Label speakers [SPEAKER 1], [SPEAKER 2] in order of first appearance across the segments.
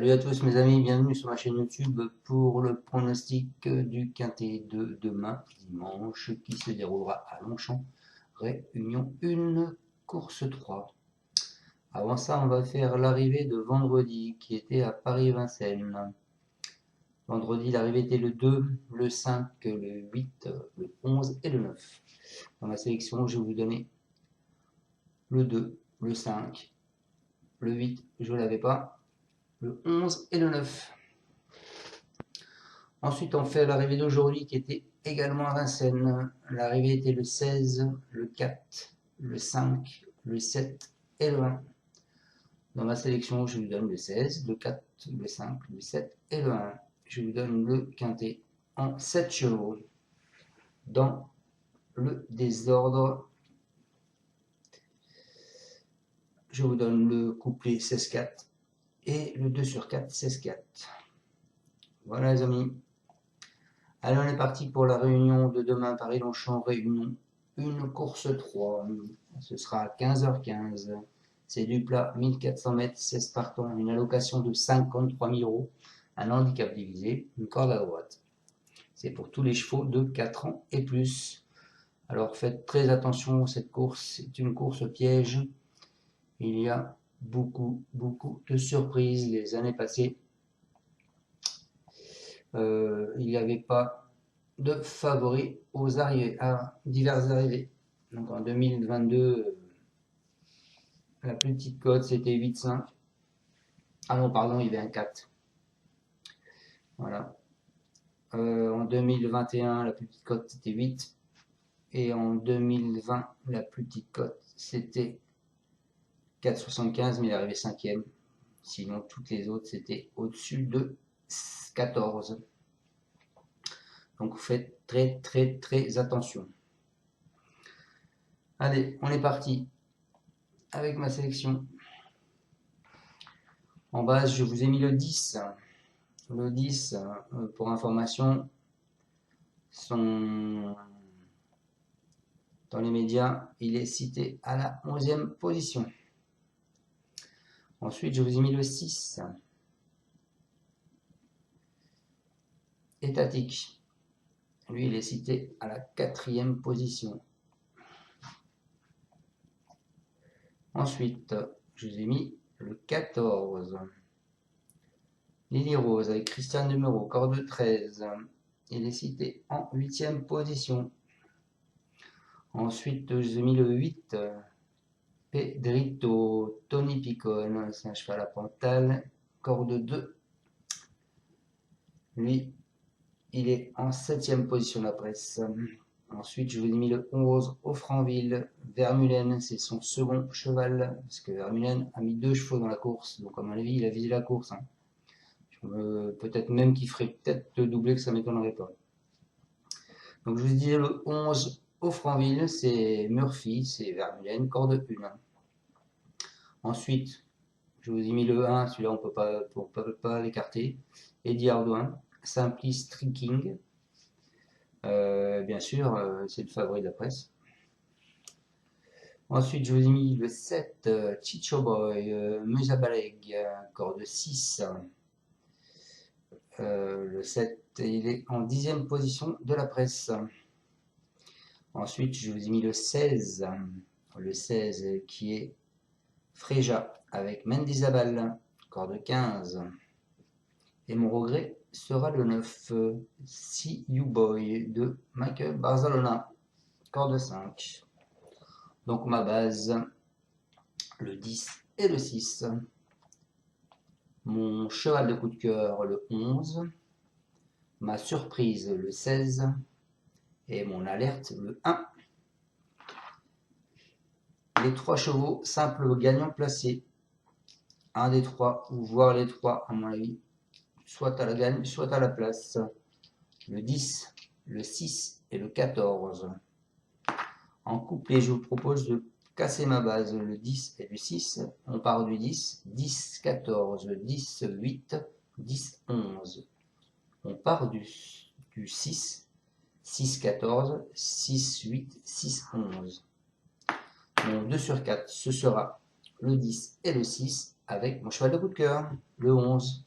[SPEAKER 1] Salut à tous mes amis, bienvenue sur ma chaîne YouTube pour le pronostic du quintet de demain, dimanche, qui se déroulera à Longchamp, Réunion 1, course 3. Avant ça, on va faire l'arrivée de vendredi, qui était à Paris-Vincennes. Vendredi, l'arrivée était le 2, le 5, le 8, le 11 et le 9. Dans ma sélection, je vais vous donner le 2, le 5, le 8, je ne l'avais pas, le 11 et le 9. Ensuite, on fait l'arrivée d'aujourd'hui qui était également à Vincennes. L'arrivée était le 16, le 4, le 5, le 7 et le 1. Dans ma sélection, je vous donne le 16, le 4, le 5, le 7 et le 1. Je vous donne le quintet en 7 chevaux. Dans le désordre, je vous donne le couplet 16-4 et le 2 sur 4, 16-4. Voilà les amis. Allez, on est parti pour la réunion de demain, Paris-Longchamp, Réunion 1, course 3. Ce sera à 15h15. C'est du plat, 1400 mètres, 16 partants, une allocation de 53 000 €, un handicap divisé, une corde à droite. C'est pour tous les chevaux de 4 ans et plus. Alors faites très attention, cette course, c'est une course piège. Il y a beaucoup de surprises. Les années passées, il n'y avait pas de favoris aux arrivées, à diverses arrivées. Donc en 2022, la plus petite cote c'était 8,5. Ah non, pardon, il y avait un 4. Voilà. En 2021, la plus petite cote c'était 8. Et en 2020, la plus petite cote c'était 4,75, mais il est arrivé 5e. Sinon, toutes les autres c'était au-dessus de 14. Donc faites très attention. Allez, on est parti avec ma sélection. En base, je vous ai mis le 10. Le 10, pour information, dans les médias, il est cité à la 11e position. Ensuite, je vous ai mis le 6. Étatique. Lui, il est cité à la 4e position. Ensuite, je vous ai mis le 14. Lily Rose avec Christian Numéro, corde 13. Il est cité en 8e position. Ensuite, je vous ai mis le 8. Pedrito Tony Picon, c'est un cheval à Pantal, corde 2. Lui, il est en 7e position de la presse. Ensuite, je vous ai mis le 11 Offranville. Vermulen, c'est son second cheval, parce que Vermulen a mis 2 chevaux dans la course, donc à mon avis, il a visé la course. Peut-être même qu'il ferait peut-être le doublé, que ça ne m'étonnerait pas. Donc je vous dis le 11 Offranville, c'est Murphy, c'est Vermulen, corde 1. Ensuite, je vous ai mis le 1, celui-là on peut pas l'écarter. Eddie Ardouin, Simplice Tricking. Bien sûr, c'est le favori de la presse. Ensuite, je vous ai mis le 7, Chicho Boy, Musabaleg, corde 6. Le 7, il est en 10e position de la presse. Ensuite, je vous ai mis le 16 qui est Freja avec Mendizabal, corde 15. Et mon regret sera le 9, See You Boy de Michael Barzalona, corde 5. Donc ma base, le 10 et le 6. Mon cheval de coup de cœur, le 11. Ma surprise, le 16. Et mon alerte, le 1. Les 3 chevaux simples gagnants placés. Un des 3, ou voire les 3 à mon avis, soit à la gagne, soit à la place. Le 10, le 6 et le 14. En couplet, je vous propose de casser ma base, le 10 et le 6. On part du 10, 10, 14, 10, 8, 10, 11. On part du 6, 6, 14, 6, 8, 6, 11. Mon 2 sur 4, ce sera le 10 et le 6 avec mon cheval de coup de cœur, le 11.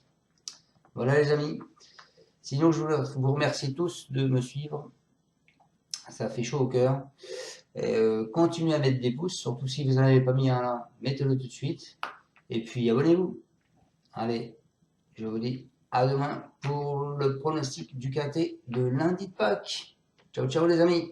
[SPEAKER 1] Voilà les amis. Sinon, je voulais vous remercier tous de me suivre. Ça fait chaud au cœur. Continuez à mettre des pouces, surtout si vous n'en avez pas mis un là, mettez-le tout de suite. Et puis abonnez-vous. Allez, je vous dis à demain pour le pronostic du KT de lundi de Pâques. Ciao, ciao les amis.